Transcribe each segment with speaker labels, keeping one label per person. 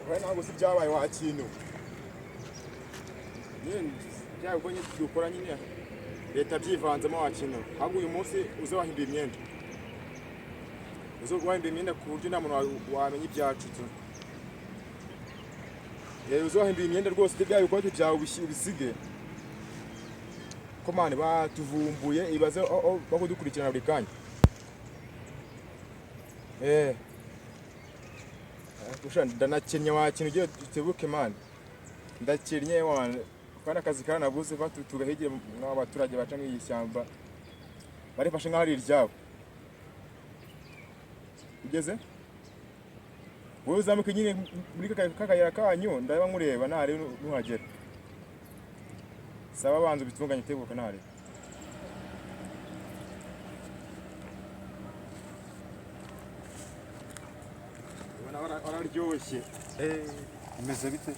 Speaker 1: Oya ntabwo si byabaye wa kintu. Nyine byabaye ko nyine dukora nyine leta byivanzemo wa kintu. Ahubwo uyu munsi uze wahimba imyenda. Uze wahimba imyenda ku buryo nta muntu wamenya ibyacu. Uze wahimba imyenda rwose byabaye ko byawe ubisige. Komane batuvumbuye ibaze bakudukurikirana buri kanya. Ushanda ndanakennye wa kintu ugiye tubuke man. Ndakennye wana kandi akazi karanabuze tugahegera n'abaturage baca mu ishyamba. Barifashe nk'aho ari iryabo. Ugeze? Wowe uzamuka nyine muri kakayira kanyu ndaba nkureba ntari nuhagera. Saba banzu bitunganye tebuka ntari. Araryoshye. Imeze bite?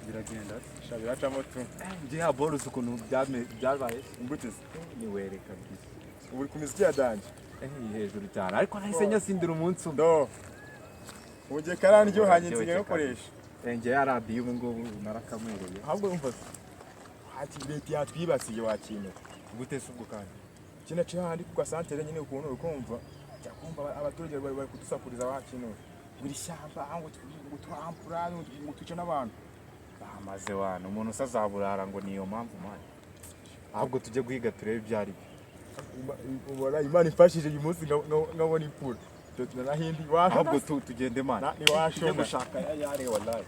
Speaker 1: Biragenda. Shabira camoto.
Speaker 2: Nje ha borusu kuntu byabaye.
Speaker 1: Imbutse.
Speaker 2: Ni wereka bise.
Speaker 1: Uri kumiziki ya danje.
Speaker 2: Hejuru cyane. Ariko nahise nyasindira umunsi umwe.
Speaker 1: Do. Uje karandyo hanyinzi ngakoresha.
Speaker 2: Nje yarabiye ubu ngubu narakamuruye.
Speaker 1: Ahubwo umva. Ati leta yatwibasiye wa kintu. Gute subwo kandi. Kina cyo handi ku gasantere nyine ukuntu ukumva. Cyakumva abaturage bari kudusakuriza wa kintu. Buri shyamba ngo twampura ngo twice n'abantu.
Speaker 2: Bamaze wana umuntu usazaburara ngo niyo mpamvu manje. Ahubwo tujye guhiga turebe byari.
Speaker 1: Ubona Imana ifashije uyu munsi ngabona impura. Tunahindi washo.
Speaker 2: Ahubwo tugende mana.
Speaker 1: Ni washo
Speaker 2: gushaka yare wallahi.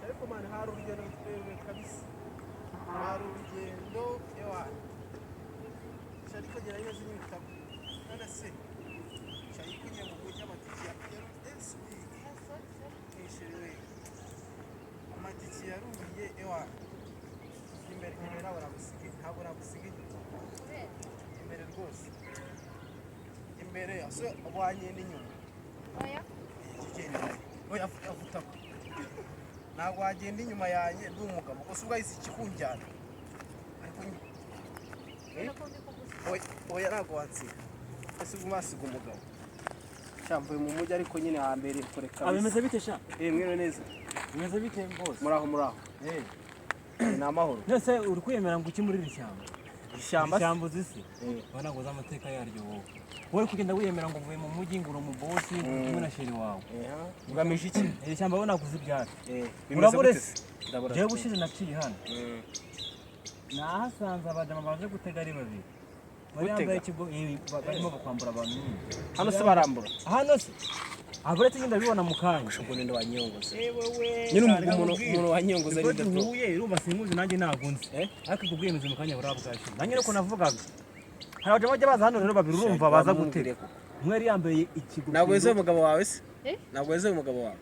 Speaker 3: ariko mani hari urugendo rutwewe kabisa, hari urugendo y'abantu cyari kugera neza n'ibitabo none se cyari kujya mu buryo amatike ya nishyuriwe amatike yarumiye ewana imbere ntabwo nagusigaye imbere rwose imbere ase abanye n'inyuma oya avuta ntabwo wagenda inyuma yanjye ndi umugabo gusa ubwahise ikikunjyana oya ntabwo wansiga ese ubwo wasiga umugabo cyamvuye mu mujyi ariko nyine hambere kureka
Speaker 4: abimeze bite sha
Speaker 3: mwiriwe neza
Speaker 4: bimeze bite bose
Speaker 3: muraho ni amahoro
Speaker 4: nese uri kwemera ngo uki muri iri shyamba
Speaker 3: ishyamba
Speaker 4: zisi bana ngo zamateka yaryo wowe kugenda wiyemera ngo mvuye mu mujyi ngo uri umubosi kumwe na sheri wawe
Speaker 3: ugamije iki
Speaker 4: iri shyamba bona kuzi ibyari
Speaker 3: urabure
Speaker 4: jewe bushize naciye hano nahasanze abadama baje gutega ari babiri bari yambaye ikigo barimo kwambura abantu nyine
Speaker 3: hano se barambura
Speaker 4: hano se aburetse ngenda bibona mu kanya
Speaker 3: ushobora nende wanyongoza nyine umuntu wanyongoza ari
Speaker 4: ndato uhuye urumva sinkuzi nanjye nagunze ariko kubwiyemeza mu kanya burabwashye nanjye uko navugaga hari abajama bajya baza hano rero babiri urumva baza gutega umwe yari yambaye ikigo
Speaker 3: ntabwo weze umugabo wawe se ntabwo weze umugabo wawe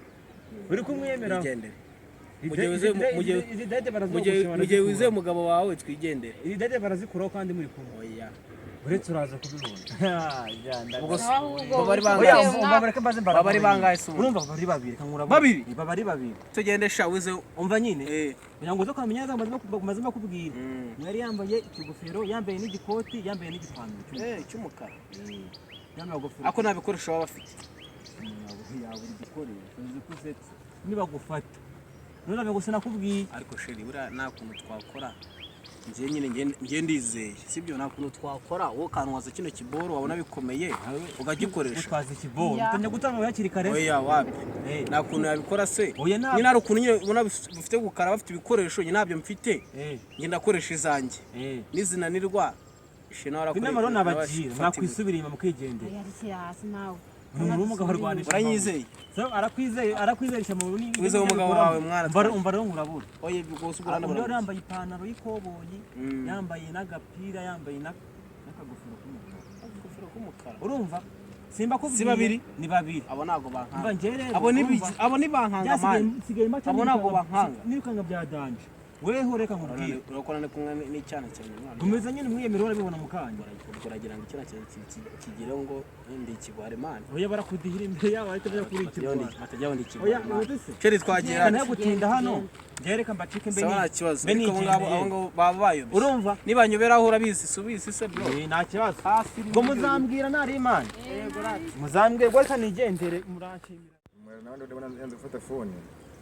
Speaker 4: uri kumwemera
Speaker 3: igendere mugihe wizeye umugabo wawe twigendere
Speaker 4: iri dede barazikuraho kandi muri kumwe
Speaker 3: oya
Speaker 4: uretse uraza kubibona
Speaker 3: bari bangaye se
Speaker 4: urumva bari babiri kankura bari babiri
Speaker 3: tugende sha wize
Speaker 4: umva nyine kugira ngo uze kwamenya maze makubwira yari yambaye ikigofero yambaye n'igikoti yambaye n'igipantaro
Speaker 3: cy'umukara
Speaker 4: yambaye agofero
Speaker 3: ako nabikoresho baba bafite
Speaker 4: yawe igikoresho uzi kusetse nibagufata none gusa nakubwiye
Speaker 3: ariko sheri bura nta kuntu twakora ngiye nyine ngiye ndizeye sibyo nta kuntu twakora wowe kanwaza kino kiboro wabona bikomeye ugagikoresha
Speaker 4: utwaza ikiboro utangiye gutanga yakiri kare
Speaker 3: oya wapi nta kuntu yabikora se nyine hari ukuntu nyine ubona bafite gukara bafite ibikoresho nyine ntabyo mfite njye ndakoresha izanjye nizinanirwa shena warakora
Speaker 4: bino nabagira mwakwisubira inyuma mukigendera umuntu w'umugabo arwanisha
Speaker 3: uranyizeye
Speaker 4: arakwizerisha mu runini
Speaker 3: wize umugabo wawe mwana
Speaker 4: umva rero ngurabura
Speaker 3: oye bigose uburana
Speaker 4: bura yambaye ipantaro y'ikoboyi yambaye n'agapira yambaye n'akagofero k'umukara urumva simba ko
Speaker 3: babiri
Speaker 4: ni babiri
Speaker 3: abo nago bankanga
Speaker 4: umva ngerere
Speaker 3: abo ni bankanga mani
Speaker 4: abo nago bankanga nirukanga bya danje weho reka nkubwire
Speaker 3: urakorana kumwe n'icyana cyane mwana
Speaker 4: tumeze nyine mwiyemera urabibona mu kanya
Speaker 3: uragira ngo icyana cyane kigire ngo ndi ikigware mana
Speaker 4: oya barakudihira imbere yabo ahita bajya kuri ikigware
Speaker 3: batajya ndi
Speaker 4: oya
Speaker 3: ikigware
Speaker 4: mwese
Speaker 3: ceri twagera
Speaker 4: kana gutinda hano ngereka mbacike mbe
Speaker 3: nta kibazo ariko abo ngabo baba bayobye
Speaker 4: urumva
Speaker 3: nibanyoberaho urabizi subizi se bro
Speaker 4: nta kibazo ngo muzambwira nari imana muzambwira ngo reka nigendere muranshimira
Speaker 1: nawe ndabona yanze gufata phone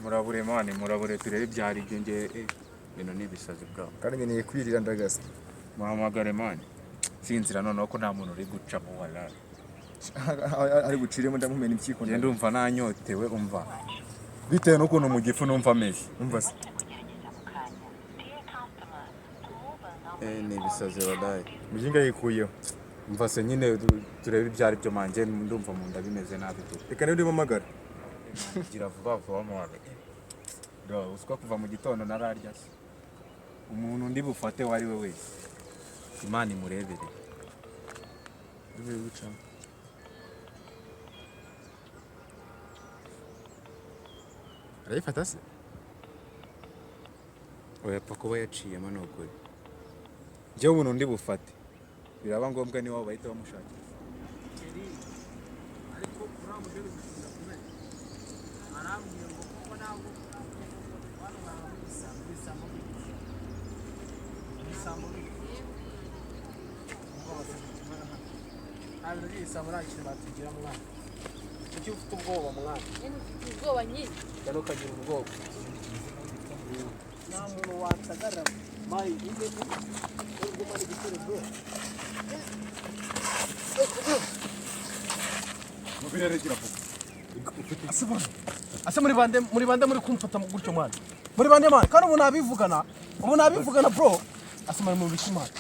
Speaker 2: murabure mani murabure turebe byari ibyo nge bino ni ibisazi bwabo
Speaker 1: kandi nkeneye kwirira ndagasa
Speaker 2: muhamagare mani sinzira noneho ko nta muntu uri gucamo wala
Speaker 1: ari guciremo ndamumena impyiko
Speaker 2: nge ndumva nanyotewe umva bitewe n'ukuntu mu gifu numva ameze
Speaker 1: umva se
Speaker 2: ni ibisazi walayi
Speaker 1: mujinga yikuyeho
Speaker 2: umva se nyine turebe ibyari byo manje ndumva mu nda bimeze nabi tu
Speaker 1: reka niba ndimamagara
Speaker 2: gira vuba vuba mwana uswa kuva mu gitondo nararya se umuntu ndi bufate wari we wese imana imurebere
Speaker 1: duvuye gucamo arayifata se
Speaker 2: oya pfa kuba yaciyemo ni ukuri njyewe umuntu ndi bufate biraba ngombwa niba bahita bamushakira
Speaker 3: ariko uramuje gutinda kumenya arambwiye ngo kuko ntabwo bano bisambo ntabwo ibisambo nta kintu batugira mwana kuki ufite ubwoba mwana
Speaker 5: ubwoba nyine
Speaker 3: cyane ukagira ubwoba nta muntu watsagarara mayi ingene urugumana igitero bro
Speaker 1: mubirere gira vuba
Speaker 3: ase muri bande muri kumfata gutyo mwana muri bande mwana kandi ubu nabivugana bro ase muri mu biki mwana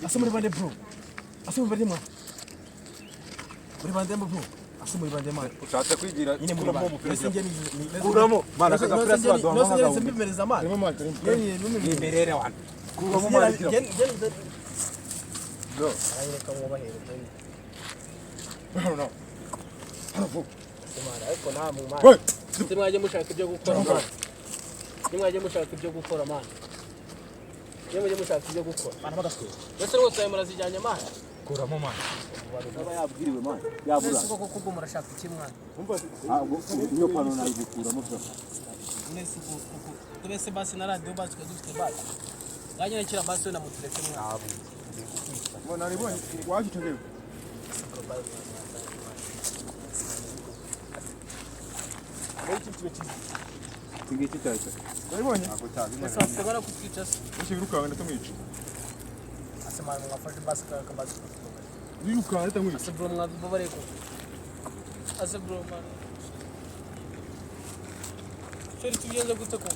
Speaker 3: ase muri bande bro ase muri bande mwana muri bande bro ase muri bande mwana
Speaker 1: ushatse kwigira
Speaker 3: nyine muri bande
Speaker 1: kuramo mana akagapira sibado
Speaker 3: nose mbimereza mwana
Speaker 1: arimo mwana
Speaker 3: yeye
Speaker 1: imbere wana kuramo mwana gira bro
Speaker 3: ayireka mubahere
Speaker 1: no haravu
Speaker 3: mwana ariko nta mu
Speaker 1: we
Speaker 3: mwana mwajye mushaka ibyo gukora mwana mwajye mushaka ibyo gukora mwana mwajye mushaka ibyo gukora mwana bagaswe bese rwose ayo murazijyanye mwana
Speaker 1: kuramo mwana
Speaker 3: aba yabwiriwe mwana yabura siko koko murashaka iki mwana
Speaker 1: umva niyo pano nayikuramo byo
Speaker 3: nese koko tubese basi na radio basi dufite basi ganye kira basi na mutureke mwana
Speaker 1: mwana aribonye waje tugebe
Speaker 2: ngiki cyose
Speaker 1: aribonye
Speaker 3: ese wasigara kutwica se
Speaker 1: ukiruka ndatamwica
Speaker 3: asemana mwafashe basi ka basi
Speaker 1: wiruka ndatamwica
Speaker 3: ase bro mwababareko ase bro man Sheri tubigenze gute ko